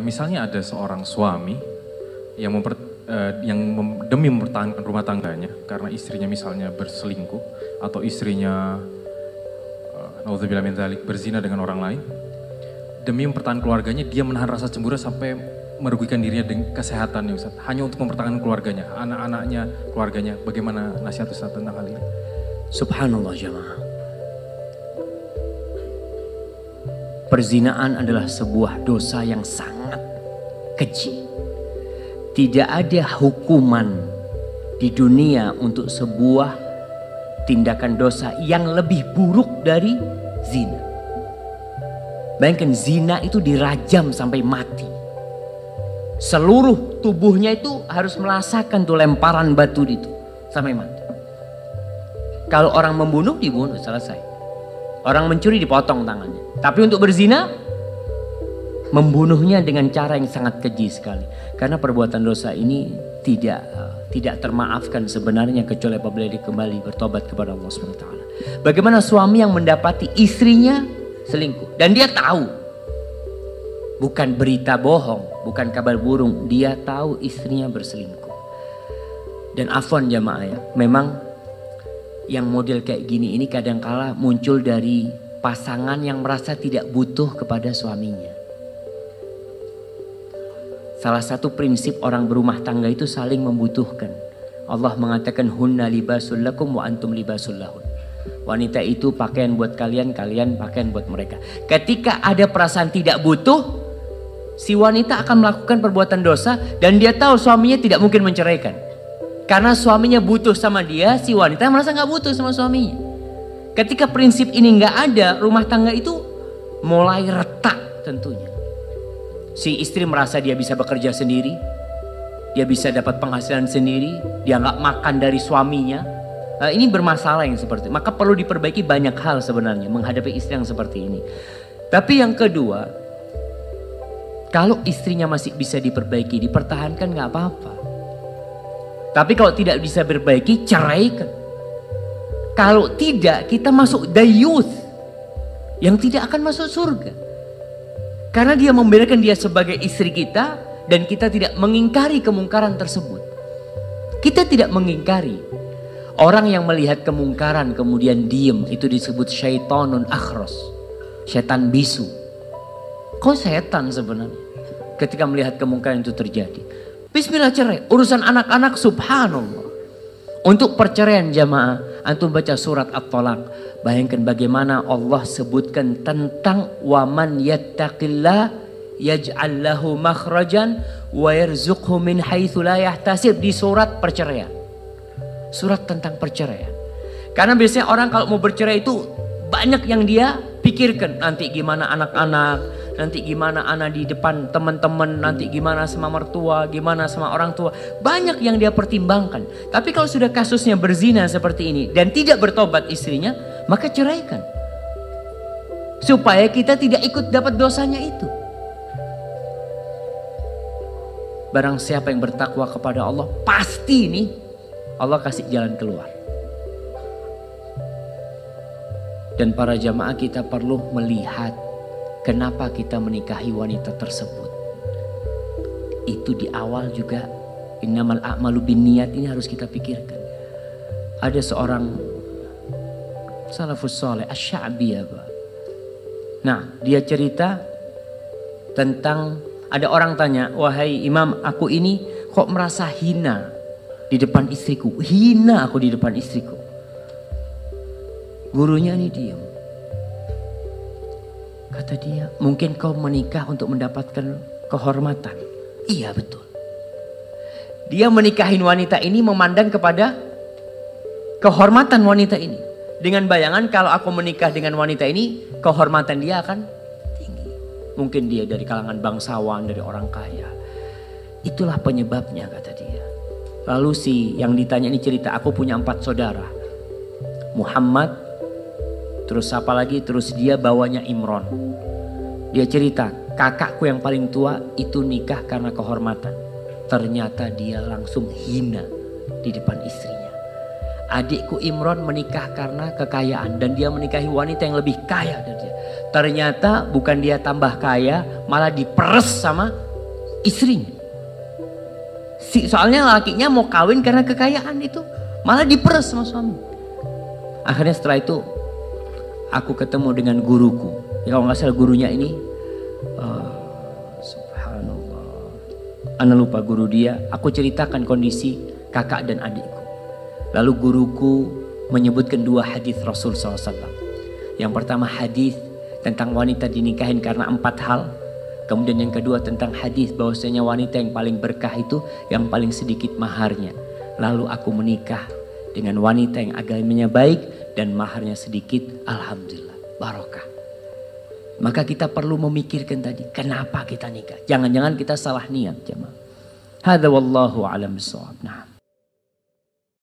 Misalnya ada seorang suami yang demi mempertahankan rumah tangganya karena istrinya misalnya berselingkuh atau istrinya naudzubillah min dzalik berzina dengan orang lain, demi mempertahankan keluarganya dia menahan rasa cemburu sampai merugikan dirinya dengan kesehatannya Ustaz, hanya untuk mempertahankan keluarganya, anak-anaknya, keluarganya. Bagaimana nasihat Ustaz tentang hal ini? Subhanallah jamaah. Perzinaan adalah sebuah dosa yang sangat keji. Tidak ada hukuman di dunia untuk sebuah tindakan dosa yang lebih buruk dari zina. Bayangkan zina itu dirajam sampai mati. Seluruh tubuhnya itu harus merasakan tuh lemparan batu itu sampai mati. Kalau orang membunuh dibunuh, selesai. Orang mencuri dipotong tangannya. Tapi untuk berzina, membunuhnya dengan cara yang sangat keji sekali. Karena perbuatan dosa ini tidak termaafkan sebenarnya kecuali apabila dia kembali bertobat kepada Allah SWT. Bagaimana suami yang mendapati istrinya selingkuh dan dia tahu, bukan berita bohong, bukan kabar burung, dia tahu istrinya berselingkuh. Dan afwan jamaah ya, memang yang model kayak gini ini kadangkala muncul dari pasangan yang merasa tidak butuh kepada suaminya. Salah satu prinsip orang berumah tangga itu saling membutuhkan. Allah mengatakan hunna libasul lakum wa antum libasul lahun. Wanita itu pakaian buat kalian, kalian pakaian buat mereka. Ketika ada perasaan tidak butuh, si wanita akan melakukan perbuatan dosa dan dia tahu suaminya tidak mungkin menceraikan. Karena suaminya butuh sama dia, si wanita merasa nggak butuh sama suaminya. Ketika prinsip ini nggak ada, rumah tangga itu mulai retak tentunya. Si istri merasa dia bisa bekerja sendiri, dia bisa dapat penghasilan sendiri, dia nggak makan dari suaminya. Nah, ini bermasalah yang seperti itu. Maka perlu diperbaiki banyak hal sebenarnya menghadapi istri yang seperti ini. Tapi yang kedua, kalau istrinya masih bisa diperbaiki, dipertahankan nggak apa-apa. Tapi kalau tidak bisa diperbaiki, ceraikan. Kalau tidak, kita masuk dayuth yang tidak akan masuk surga. Karena dia membiarkan dia sebagai istri kita dan kita tidak mengingkari kemungkaran tersebut. Kita tidak mengingkari. Orang yang melihat kemungkaran kemudian diem itu disebut syaitanun akhros. Setan bisu. Kok setan sebenarnya? Ketika melihat kemungkaran itu terjadi. Bismillah cerai. Urusan anak-anak subhanallah. Untuk perceraian jamaah, antum baca surat At-Talaq. Bayangkan bagaimana Allah sebutkan tentang waman yattaqillah yaj'al lahu makhrajan wa yarzuqhu min haitsu la yahtasib di surat perceraian. Surat tentang perceraian. Karena biasanya orang kalau mau bercerai itu banyak yang dia pikirkan, nanti gimana anak-anak, nanti gimana anak di depan teman-teman, nanti gimana sama mertua, gimana sama orang tua. Banyak yang dia pertimbangkan. Tapi kalau sudah kasusnya berzina seperti ini dan tidak bertobat istrinya, maka ceraikan. Supaya kita tidak ikut dapat dosanya itu. Barang siapa yang bertakwa kepada Allah, pasti nih Allah kasih jalan keluar. Dan para jamaah kita perlu melihat kenapa kita menikahi wanita tersebut. Itu di awal juga innamal a'malu binniyat ini harus kita pikirkan. Ada seorang salafus saleh Asy-Sya'bi ya Pak. Nah, dia cerita tentang ada orang tanya, "Wahai Imam, aku ini kok merasa hina di depan istriku. Hina aku di depan istriku." Gurunya ini diam. Kata dia, "Mungkin kau menikah untuk mendapatkan kehormatan." Iya betul. Dia menikahin wanita ini memandang kepada kehormatan wanita ini. Dengan bayangan kalau aku menikah dengan wanita ini, kehormatan dia akan tinggi. Mungkin dia dari kalangan bangsawan, dari orang kaya. Itulah penyebabnya kata dia. Lalu si yang ditanya ini cerita, "Aku punya 4 saudara. Muhammad, terus apa lagi? Terus dia bawanya Imron." Dia cerita, kakakku yang paling tua itu nikah karena kehormatan. Ternyata dia langsung hina di depan istrinya. Adikku Imron menikah karena kekayaan dan dia menikahi wanita yang lebih kaya dari dia. Ternyata bukan dia tambah kaya, malah diperes sama istrinya. Soalnya lakinya mau kawin karena kekayaan itu, malah diperes sama suami. Akhirnya setelah itu aku ketemu dengan guruku. Ya kalau nggak salah gurunya ini, subhanallah, ana lupa guru dia. Aku ceritakan kondisi kakak dan adikku. Lalu guruku menyebutkan 2 hadis Rasul SAW. Yang pertama hadis tentang wanita dinikahin karena 4 hal. Kemudian yang kedua tentang hadis bahwasanya wanita yang paling berkah itu yang paling sedikit maharnya. Lalu aku menikah dengan wanita yang agamanya baik dan maharnya sedikit. Alhamdulillah, barokah. Maka kita perlu memikirkan tadi, kenapa kita nikah? Jangan-jangan kita salah niat, jemaah. Hadza wallahu a'lam bissawab. Nah.